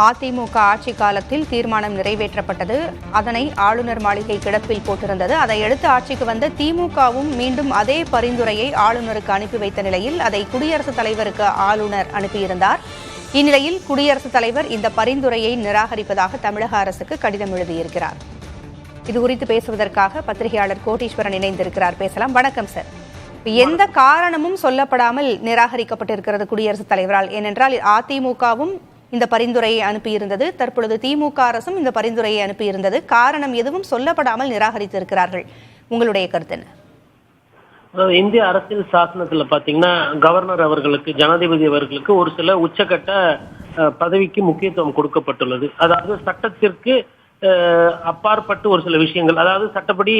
அதிமுக ஆட்சி காலத்தில் தீர்மானம் நிறைவேற்றப்பட்டது. அதனை ஆளுநர் மாளிகை கிடப்பில் போட்டிருந்தது. அதையடுத்து ஆட்சிக்கு வந்த திமுகவும் மீண்டும் அதே பரிந்துரையை ஆளுநருக்கு அனுப்பி வைத்த நிலையில் அதை குடியரசுத் தலைவருக்கு ஆளுநர் அனுப்பியிருந்தார். இந்நிலையில் குடியரசுத் தலைவர் இந்த பரிந்துரையை நிராகரிப்பதாக தமிழக அரசுக்கு கடிதம் எழுதியிருக்கிறார். இதுகுறித்து பேசுவதற்காக பத்திரிகையாளர் கோட்டீஸ்வரன் இணைந்திருக்கிறார். பேசலாம். வணக்கம் சார். எந்த காரணமும் சொல்லப்படாமல் நிராகரிக்கப்பட்டிருக்கிறது குடியரசுத் தலைவரால். ஏனென்றால் அதிமுகவும் இந்த பரிந்துரையை அனுப்பியிருந்தது, தற்பொழுது திமுக அரசும் இந்த பரிந்துரையை அனுப்பியிருந்தது. காரணம் எதுவும் சொல்லப்படாமல் நிராகரித்திருக்கிறார்கள். உங்களுடைய கருத்து என்ன? இந்திய அரசியல் சாசனத்துல பாத்தீங்கன்னா கவர்னர் அவர்களுக்கு, ஜனாதிபதி அவர்களுக்கு ஒரு சில உச்சகட்ட பதவிக்கு முக்கியத்துவம் கொடுக்கப்பட்டுள்ளது. அதாவது சட்டத்திற்கு அப்பாற்பட்டு ஒரு சில விஷயங்கள், அதாவது சட்டப்படி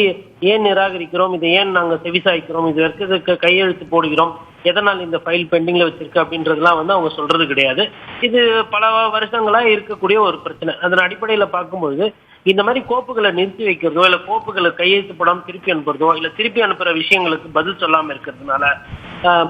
ஏன் நிராகரிக்கிறோம், இதை ஏன் நாங்க செவிசாய்க்கிறோம், இது வரைக்கும் கையெழுத்து போடுகிறோம், எதனால் இந்த ஃபைல் பெண்டிங்ல வச்சிருக்கு அப்படின்றதுலாம் அவங்க சொல்றது கிடையாது. இது பல வருஷங்களா இருக்கக்கூடிய ஒரு பிரச்சனை. அதன் அடிப்படையில பார்க்கும்போது இந்த மாதிரி கோப்புகளை நிறுத்தி வைக்கிறதோ, இல்ல கோப்புகளை கையெழுத்து போடாம திருப்பி அனுப்புறதோ, இல்ல திருப்பி அனுப்புற விஷயங்களுக்கு பதில் சொல்லாம இருக்கிறதுனால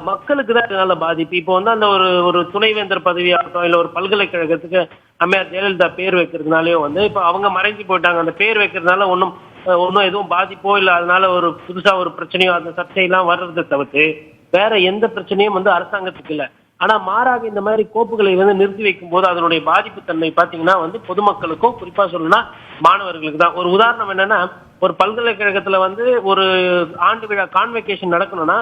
மக்களுக்கு தான் இதனால பாதிப்பு. இப்போ அந்த ஒரு துணைவேந்தர் பதவி ஆகட்டும், இல்ல ஒரு பல்கலைக்கழகத்துக்கு அம்மையார் ஜெயலலிதா பேர் வைக்கிறதுனாலயோ இப்போ அவங்க மறைஞ்சு போயிட்டாங்க. அந்த பேர் வைக்கிறதுனால ஒன்றும் எதுவும் பாதிப்போ இல்லை, அதனால ஒரு புதுசா ஒரு பிரச்சனையோ அந்த சர்ச்சையெல்லாம் வர்றதை தவிர்த்து வேற எந்த பிரச்சனையும் அரசாங்கத்துக்கு இல்லை. ஆனா மாறாக இந்த மாதிரி கோப்புகளை நிறுத்தி வைக்கும் போது அதனுடைய பாதிப்பு தன்மை பாத்தீங்கன்னா பொதுமக்களுக்கும், குறிப்பா சொல்லணும்னா மாணவர்களுக்கு தான். ஒரு உதாரணம் என்னன்னா, ஒரு பல்கலைக்கழகத்துல ஒரு ஆண்டு விழா கான்வெகேஷன் நடக்கணும்னா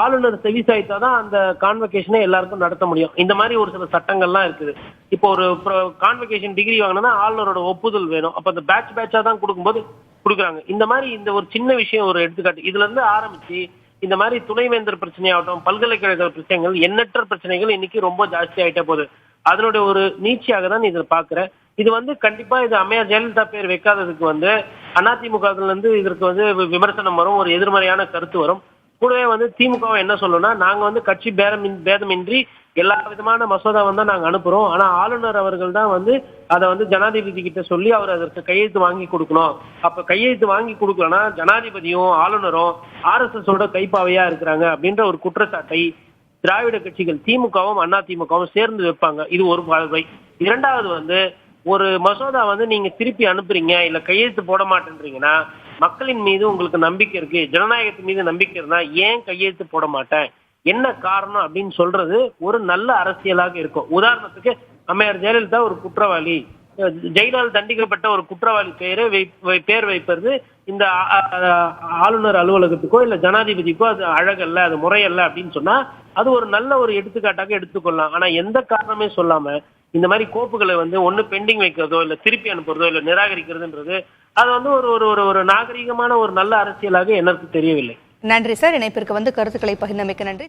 ஆளுநர் செவிசாய்த்தாதான் அந்த கான்வெகேஷனை எல்லாருக்கும் நடத்த முடியும். இந்த மாதிரி ஒரு சில சட்டங்கள்லாம் இருக்குது. இப்போ ஒரு கான்வெகேஷன் டிகிரி வாங்கினா ஆளுநரோட ஒப்புதல் வேணும். அப்ப அந்த பேட்சா தான் கொடுக்கும்போது கொடுக்குறாங்க. இந்த மாதிரி இந்த ஒரு சின்ன விஷயம் ஒரு எடுத்துக்காட்டு. இதுல இருந்து ஆரம்பிச்சு இந்த மாதிரி துணைவேந்தர் பிரச்சனையாகட்டும், பல்கலைக்கழக பிரச்சனைகள், எண்ணற்ற பிரச்சனைகள் இன்னைக்கு ரொம்ப ஜாஸ்தி ஆயிட்டே போகுது. அதனுடைய ஒரு நீட்சியாக தான் இதை பாக்குறேன். இது கண்டிப்பா இது அம்மையார் ஜெயலலிதா பேர் வைக்காததுக்கு அதிமுகத்துல இருந்து இதற்கு விமர்சனம் வரும், ஒரு எதிர்மறையான கருத்து வரும். கூடவே திமுக என்ன சொல்லணும்னா, நாங்க கட்சி பேதமின்றி எல்லா விதமான மசோதா தான் நாங்க அனுப்புறோம். ஆனா ஆளுநர் அவர்கள் தான் அதை ஜனாதிபதி கிட்ட சொல்லி அவர் அதற்கு கையெழுத்து வாங்கி கொடுக்கணும். அப்ப கையெழுத்து வாங்கி கொடுக்கலன்னா ஜனாதிபதியும் ஆளுநரும் RSS கைப்பாவையா இருக்கிறாங்க அப்படின்ற ஒரு குற்றச்சாட்டை திராவிட கட்சிகள் திமுகவும் அதிமுகவும் சேர்ந்து வைப்பாங்க. இது ஒரு பார்வை. இரண்டாவது ஒரு மசோதா நீங்க திருப்பி அனுப்புறீங்க, இல்ல கையெழுத்து போட மாட்டேன்றீங்கன்னா மக்களின் மீது உங்களுக்கு நம்பிக்கை இருக்கு, ஜனநாயகத்தின் மீது நம்பிக்கை இருந்தா ஏன் கையெழுத்து போட மாட்டேன், என்ன காரணம் அப்படின்னு சொல்றது ஒரு நல்ல அரசியலாக இருக்கும். உதாரணத்துக்கு அம்மையார் ஜெயலலிதா ஒரு குற்றவாளி, ஜெயிலால் தண்டிக்கப்பட்ட ஒரு குற்றவாளி பேர் வைப்பது இந்த ஆளுநர் அலுவலகத்துக்கோ இல்ல ஜனாதிபதிக்கோ அது அழகல்ல, அது முறையல்ல அப்படின்னு சொன்னா அது ஒரு நல்ல ஒரு எடுத்துக்காட்டாக எடுத்துக்கொள்ளலாம். ஆனா எந்த காரணமே சொல்லாம இந்த மாதிரி கோப்புகளை ஒண்ணு பெண்டிங் வைக்கிறதோ, இல்ல திருப்பி அனுப்புறதோ, இல்ல நிராகரிக்கிறதுன்றது அது ஒரு நாகரிகமான ஒரு நல்ல அரசியலாக எனக்கு தெரியவில்லை. நன்றி சார். இணைப்பிற்கு கருத்துக்களை பகிர்ந்தமைக்கு நன்றி.